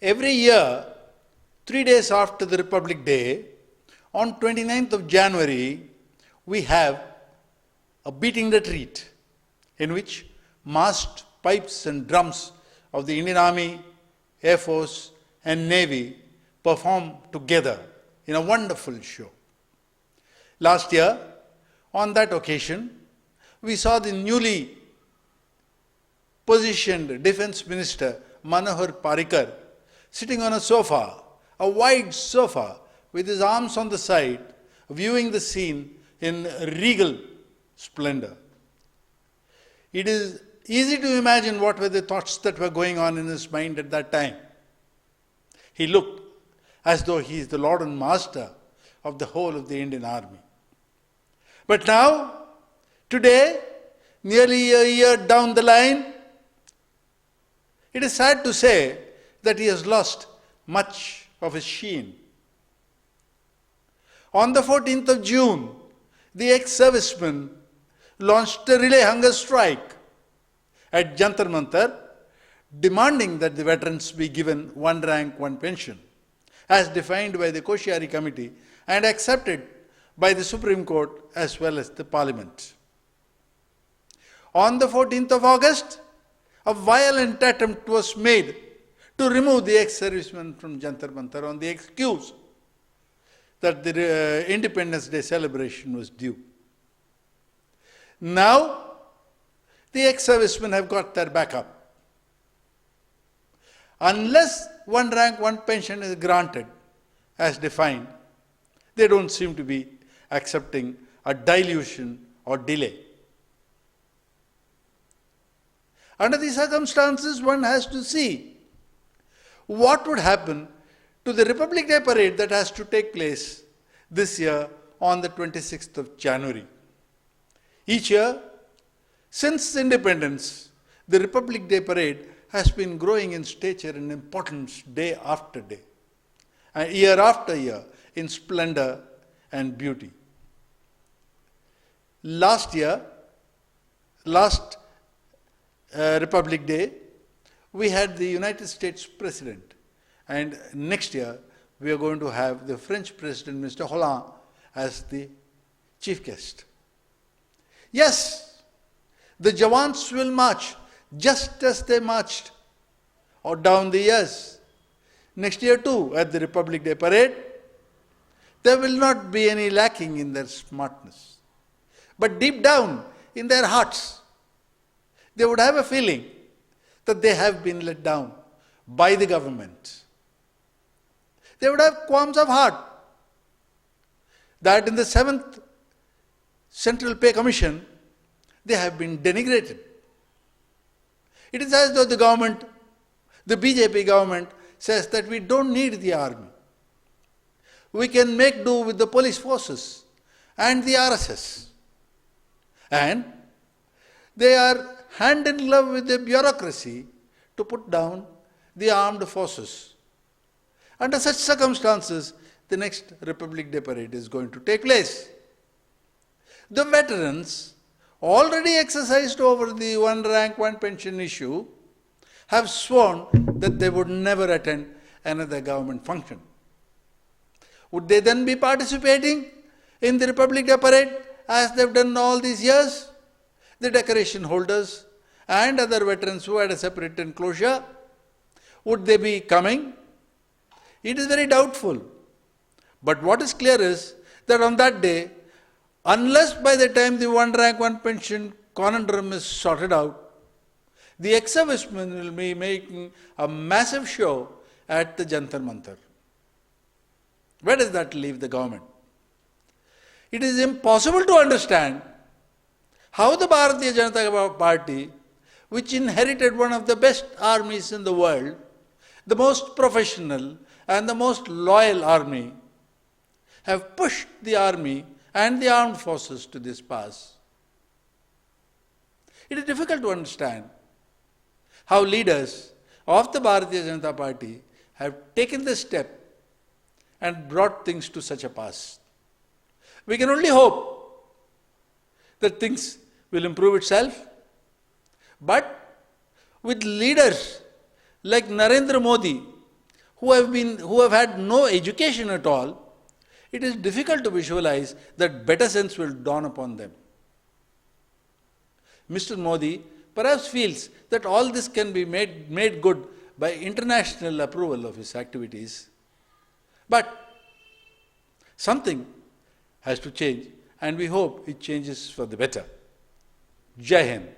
Every year, 3 days after the Republic Day, on 29th of January, we have a beating retreat in which massed pipes and drums of the Indian Army, Air Force and Navy perform together in a wonderful show. Last year, on that occasion, we saw the newly positioned Defense Minister Manohar Parrikar sitting on a sofa, a wide sofa, with his arms on the side, viewing the scene in regal splendor. It is easy to imagine what were the thoughts that were going on in his mind at that time. He looked as though he is the Lord and Master of the whole of the Indian Army. But now, today, nearly a year down the line, it is sad to say that he has lost much of his sheen. On the 14th of June, the ex-servicemen launched a relay hunger strike at Jantar Mantar, demanding that the veterans be given one rank, one pension, as defined by the Koshyari Committee and accepted by the Supreme Court as well as the Parliament. On the 14th of August, a violent attempt was made to remove the ex-servicemen from Jantar Mantar on the excuse that the Independence Day celebration was due. Now, the ex-servicemen have got their backup. Unless one rank, one pension is granted as defined, they don't seem to be accepting a dilution or delay. Under these circumstances, one has to see what would happen to the Republic Day parade that has to take place this year on the 26th of January. Each year, since independence, the Republic Day parade has been growing in stature and importance day after day, and year after year in splendor and beauty. Last Republic Day, we had the United States President, and next year we are going to have the French President, Mr. Hollande, as the chief guest. Yes, the Jawans will march just as they marched or down the years. Next year too, at the Republic Day parade, there will not be any lacking in their smartness. But deep down in their hearts, they would have a feeling that they have been let down by the government. They would have qualms of heart that in the 7th Central Pay Commission, they have been denigrated. It is as though the government, the BJP government, says that we don't need the army. We can make do with the police forces and the RSS. And they are hand in glove with the bureaucracy to put down the armed forces. Under such circumstances, the next Republic Day parade is going to take place. The veterans, already exercised over the one rank, one pension issue, have sworn that they would never attend another government function. Would they then be participating in the Republic Day parade as they've done all these years? The decoration holders and other veterans who had a separate enclosure, would they be coming? It is very doubtful. But what is clear is that on that day, unless by the time the one rank, one pension conundrum is sorted out, the ex-servicemen will be making a massive show at the Jantar Mantar. Where does that leave the government? It is impossible to understand how the Bharatiya Janata Party, which inherited one of the best armies in the world, the most professional and the most loyal army, have pushed the army and the armed forces to this pass. It is difficult to understand how leaders of the Bharatiya Janata Party have taken this step and brought things to such a pass. We can only hope that things will improve itself, but with leaders like Narendra Modi who have had no education at all, it is difficult to visualize that better sense will dawn upon them. Mr. Modi perhaps feels that all this can be made good by international approval of his activities. But something has to change, and we hope it changes for the better. Jai Hind.